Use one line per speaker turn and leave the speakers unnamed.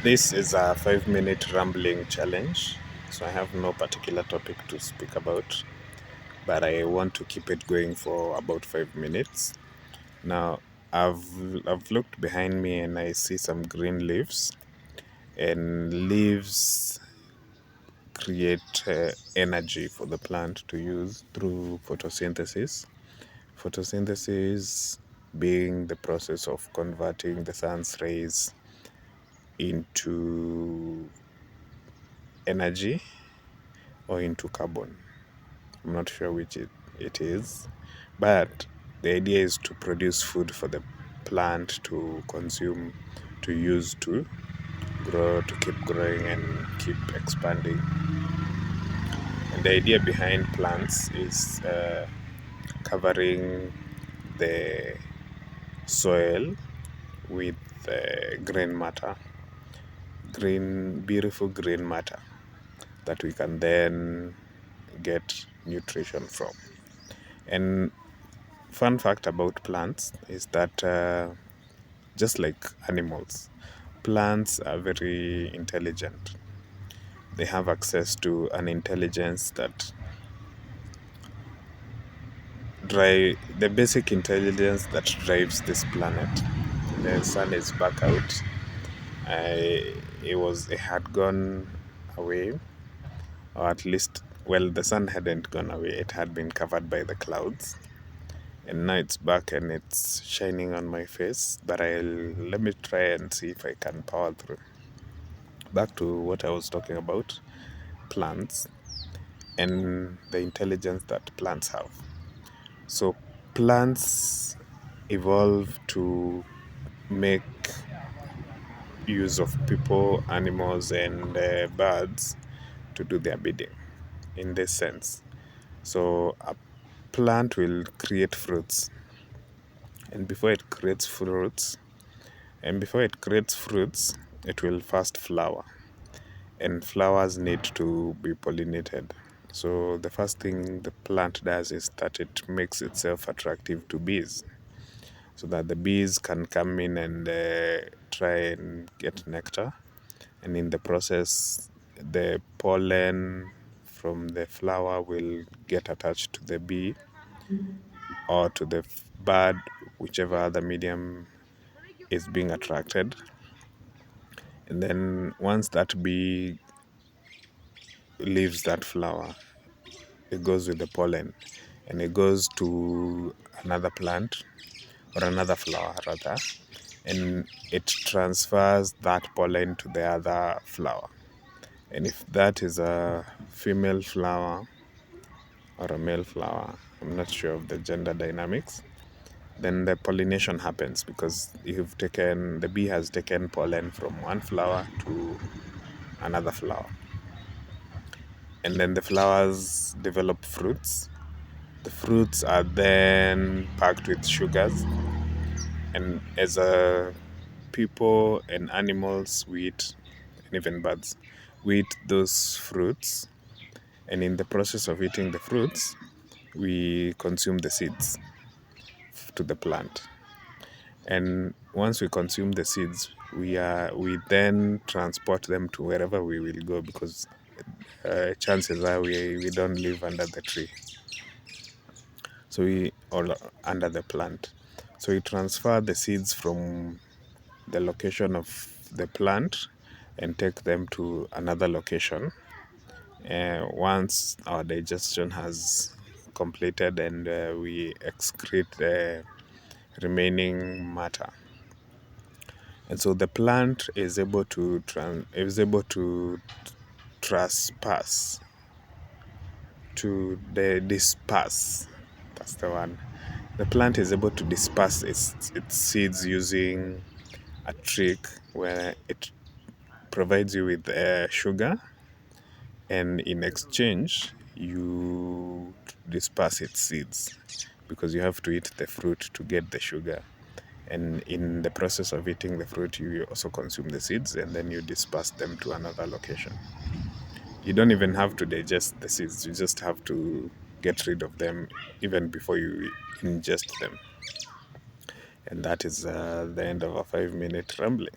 This is a 5-minute rambling challenge, so I have no particular topic to speak about, but I want to keep it going for about 5 minutes. Now, I've looked behind me and I see some green leaves, and leaves create energy for the plant to use through photosynthesis. Photosynthesis being the process of converting the sun's rays into energy or into carbon. I'm not sure which it is, but the idea is to produce food for the plant to consume, to use to grow, to keep growing and keep expanding. And the idea behind plants is covering the soil with green matter, beautiful green matter that we can then get nutrition from. And fun fact about plants is that just like animals, plants are very intelligent. They have access to an intelligence that the basic intelligence that drives this planet. The sun is back out. It had gone away, or at least, well, the sun hadn't gone away. It had been covered by the clouds, and now it's back and it's shining on my face. But let me try and see if I can power through. Back to what I was talking about, plants and the intelligence that plants have. So plants evolve to make use of people, animals, and birds to do their bidding in this sense. So a plant will create fruits, and before it creates fruits, it will first flower, and flowers need to be pollinated. So the first thing the plant does is that it makes itself attractive to bees, so that the bees can come in and try and get nectar, and in the process the pollen from the flower will get attached to the bee or to the bird, whichever other medium is being attracted. And then once that bee leaves that flower, it goes with the pollen and it goes to another plant, or another flower rather, and it transfers that pollen to the other flower. And if that is a female flower or a male flower, I'm not sure of the gender dynamics, then the pollination happens, because the bee has taken pollen from one flower to another flower. And then the flowers develop fruits. The fruits are then packed with sugars, and as people and animals, we eat, and even birds, we eat those fruits. And in the process of eating the fruits, we consume the seeds to the plant. And once we consume the seeds, we then transport them to wherever we will go, because chances are we don't live under the tree, or under the plant. So we transfer the seeds from the location of the plant and take them to another location. Once our digestion has completed, and we excrete the remaining matter, and so the plant is able to trespass to the disperse. That's the one. The plant is able to disperse its seeds using a trick where it provides you with sugar, and in exchange you disperse its seeds, because you have to eat the fruit to get the sugar. And in the process of eating the fruit, you also consume the seeds, and then you disperse them to another location. You don't even have to digest the seeds, you just have to get rid of them even before you ingest them. And that is the end of a 5-minute rambling.